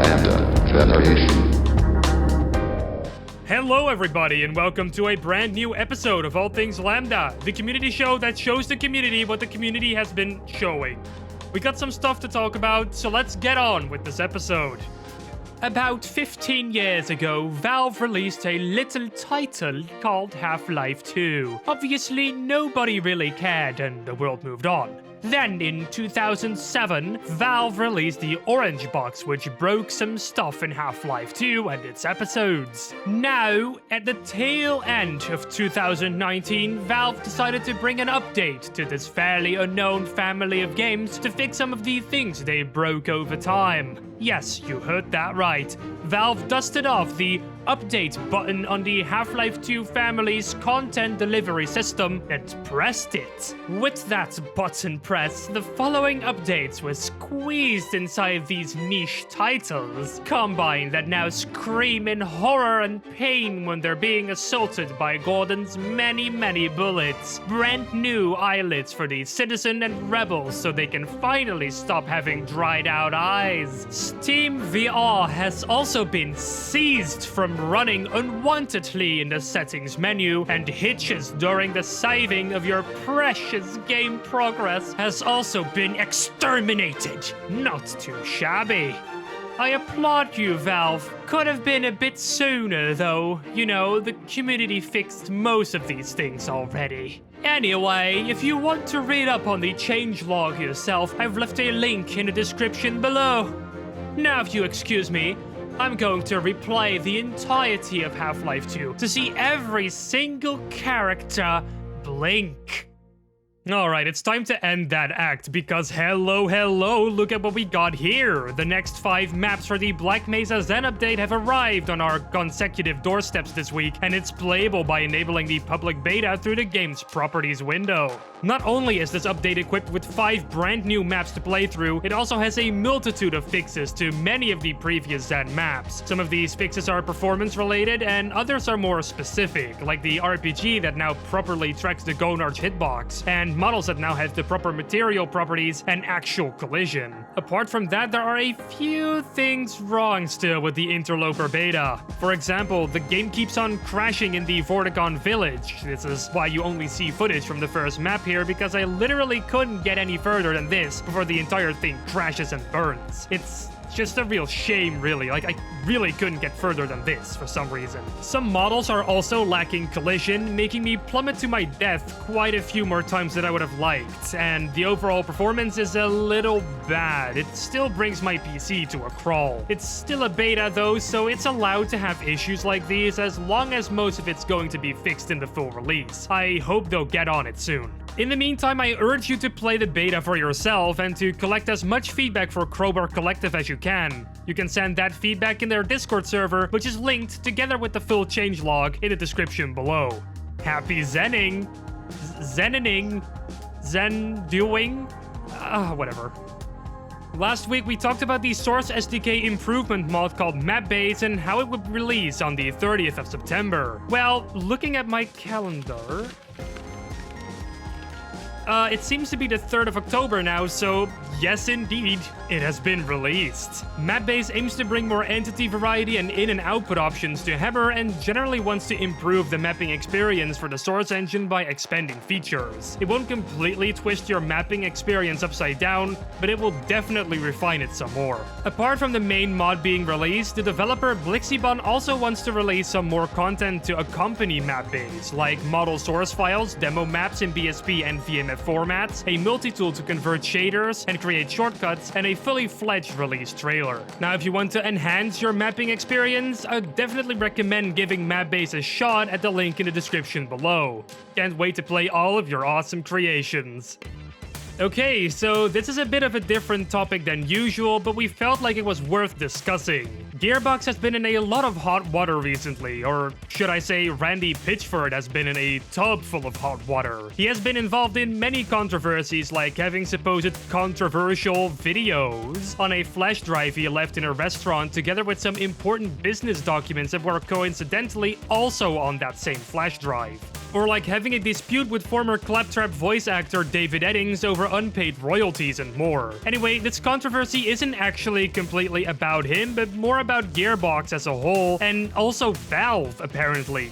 LambdaGeneration. Hello everybody and welcome to a brand new episode of All Things Lambda, the community show that shows the community what the community has been showing. We got some stuff to talk about, so let's get on with this episode. About 15 years ago, Valve released a little title called Half-Life 2. Obviously, nobody really cared and the world moved on. Then, in 2007, Valve released the Orange Box, which broke some stuff in Half-Life 2 and its episodes. Now, at the tail end of 2019, Valve decided to bring an update to this fairly unknown family of games to fix some of the things they broke over time. Yes, you heard that right. Valve dusted off the update button on the Half-Life 2 family's content delivery system and pressed it. With that button press, the following updates were squeezed inside these niche titles. Combine that now scream in horror and pain when they're being assaulted by Gordon's many bullets. Brand new eyelids for the citizen and rebels so they can finally stop having dried out eyes. Steam VR has also been seized from running unwantedly in the settings menu, and hitches during the saving of your precious game progress has also been exterminated. Not too shabby. I applaud you, Valve. Could have been a bit sooner, though. You know, the community fixed most of these things already. Anyway, if you want to read up on the changelog yourself, I've left a link in the description below. Now, if you excuse me, I'm going to replay the entirety of Half-Life 2 to see every single character blink. Alright, it's time to end that act, because hello, look at what we got here. The next 5 maps for the Black Mesa Zen update have arrived on our consecutive doorsteps this week, and it's playable by enabling the public beta through the game's properties window. Not only is this update equipped with 5 brand new maps to play through, it also has a multitude of fixes to many of the previous Zen maps. Some of these fixes are performance related, and others are more specific, like the RPG that now properly tracks the Gonarch hitbox, and models that now have the proper material properties and actual collision. Apart from that, there are a few things wrong still with the Interloper beta. For example, the game keeps on crashing in the Vortigern village. This is why you only see footage from the first map here, because I literally couldn't get any further than this before the entire thing crashes and burns. It's just a real shame, really. Like, I really couldn't get further than this for some reason. Some models are also lacking collision, making me plummet to my death quite a few more times than I would have liked, and the overall performance is a little bad. It still brings my PC to a crawl. It's still a beta though, so it's allowed to have issues like these as long as most of it's going to be fixed in the full release. I hope they'll get on it soon. In the meantime, I urge you to play the beta for yourself and to collect as much feedback for Crowbar Collective as you can. You can send that feedback in their Discord server, which is linked together with the full changelog in the description below. Happy Zening! Zenening! Zen doing? Whatever. Last week, we talked about the Source SDK improvement mod called MapBase and how it would release on the 30th of September. Well, looking at my calendar, it seems to be the 3rd of October now, so yes indeed, it has been released. MapBase aims to bring more entity variety and in and output options to Hammer, and generally wants to improve the mapping experience for the Source engine by expanding features. It won't completely twist your mapping experience upside down, but it will definitely refine it some more. Apart from the main mod being released, the developer Blixibon also wants to release some more content to accompany MapBase, like model source files, demo maps in BSP and VMF formats, a multi-tool to convert shaders and create shortcuts, and a fully fledged release trailer. Now, if you want to enhance your mapping experience, I would definitely recommend giving MapBase a shot at the link in the description below. Can't wait to play all of your awesome creations. Okay, so this is a bit of a different topic than usual, but we felt like it was worth discussing. GEARBOX has been in a lot of hot water recently, or should I say Randy Pitchford has been in a tub full of hot water. He has been involved in many controversies, like having supposed controversial videos on a flash drive he left in a restaurant, together with some important business documents that were coincidentally also on that same flash drive. Or like having a dispute with former Claptrap voice actor David Eddings over unpaid royalties and more. Anyway, this controversy isn't actually completely about him, but more about GEARBOX as a whole, and also Valve, apparently.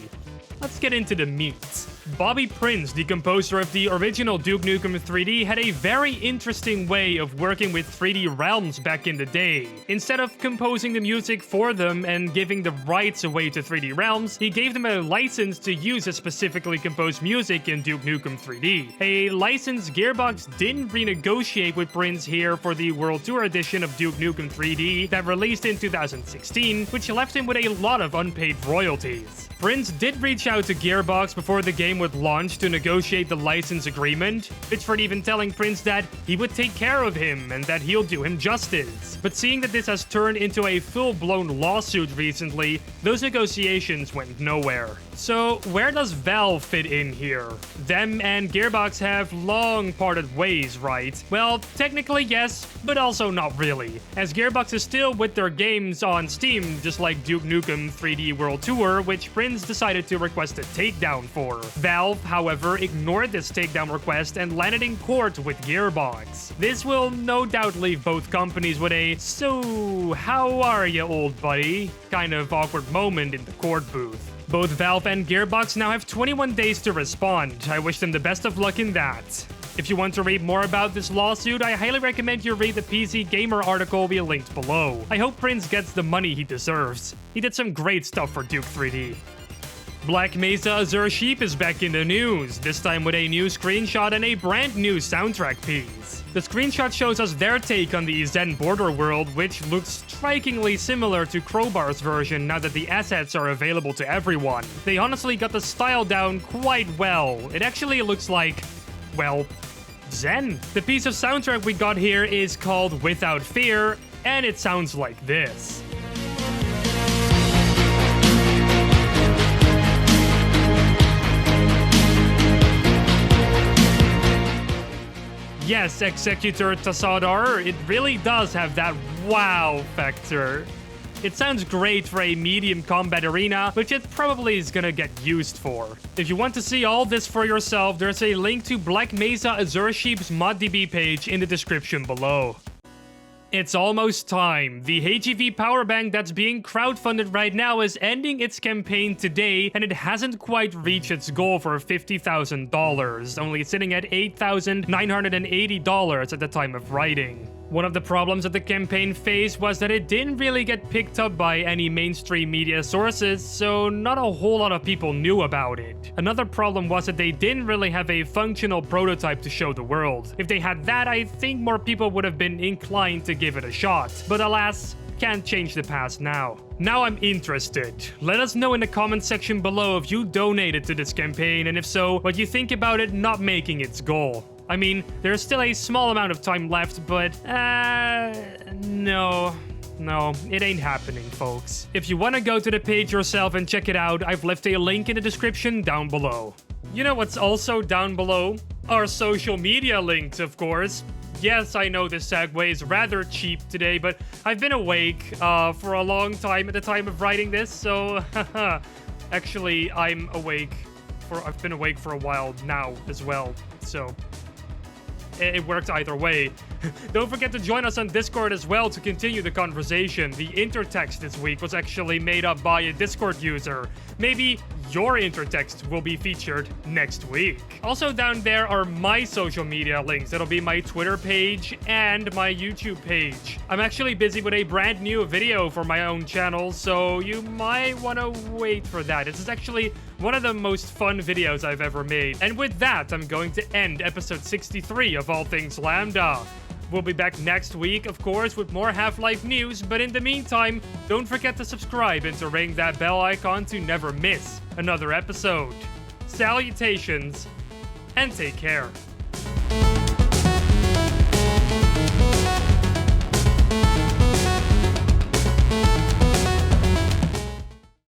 Let's get into the meat. Bobby Prince, the composer of the original Duke Nukem 3D, had a very interesting way of working with 3D realms back in the day. Instead of composing the music for them and giving the rights away to 3D realms, he gave them a license to use a specifically composed music in Duke Nukem 3D. A license GEARBOX didn't renegotiate with Prince here for the World Tour edition of Duke Nukem 3D that released in 2016, which left him with a lot of unpaid royalties. Prince did reach out to GEARBOX before the game would launch to negotiate the license agreement, Pitchford even telling Prince that he would take care of him and that he'll do him justice. But seeing that this has turned into a full-blown lawsuit recently, those negotiations went nowhere. So where does Valve fit in here? Them and GEARBOX have long parted ways, right? Well, technically yes, but also not really, as GEARBOX is still with their games on Steam, just like Duke Nukem 3D World Tour, which Prince decided to request a takedown for. Valve, however, ignored this takedown request and landed in court with GEARBOX. This will no doubt leave both companies with a "so, how are you, old buddy?" kind of awkward moment in the court booth. Both Valve and GEARBOX now have 21 days to respond. I wish them the best of luck in that. If you want to read more about this lawsuit, I highly recommend you read the PC Gamer article we linked below. I hope Prince gets the money he deserves. He did some great stuff for Duke 3D. Black Mesa Azure Sheep is back in the news, this time with a new screenshot and a brand new soundtrack piece. The screenshot shows us their take on the Zen border world, which looks strikingly similar to Crowbar's version now that the assets are available to everyone. They honestly got the style down quite well. It actually looks like, well, Zen. The piece of soundtrack we got here is called Without Fear, and it sounds like this. Yes, Executor Tassadar, it really does have that wow factor. It sounds great for a medium combat arena, which it probably is gonna get used for. If you want to see all this for yourself, there's a link to Black Mesa Azure Sheep's ModDB page in the description below. It's almost time. The HEV power bank that's being crowdfunded right now is ending its campaign today, and it hasn't quite reached its goal for $50,000, only sitting at $8,980 at the time of writing. One of the problems that the campaign faced was that it didn't really get picked up by any mainstream media sources, so not a whole lot of people knew about it. Another problem was that they didn't really have a functional prototype to show the world. If they had that, I think more people would have been inclined to give it a shot. But alas, can't change the past now. Now I'm interested. Let us know in the comment section below if you donated to this campaign, and if so, what you think about it not making its goal. I mean, there's still a small amount of time left, but, no, it ain't happening, folks. If you want to go to the page yourself and check it out, I've left a link in the description down below. You know what's also down below? Our social media links, of course. Yes, I know this segue is rather cheap today, but I've been awake for a long time at the time of writing this, so actually, I've been awake for a while now as well, so it worked either way. Don't forget to join us on Discord as well to continue the conversation. The intertext this week was actually made up by a Discord user. Maybe your intertext will be featured next week. Also down there are my social media links. That'll be my Twitter page and my YouTube page. I'm actually busy with a brand new video for my own channel, so you might want to wait for that. This is actually one of the most fun videos I've ever made. And with that, I'm going to end episode 63 of All Things Lambda. We'll be back next week, of course, with more Half-Life news, but in the meantime, don't forget to subscribe and to ring that bell icon to never miss another episode. Salutations, and take care.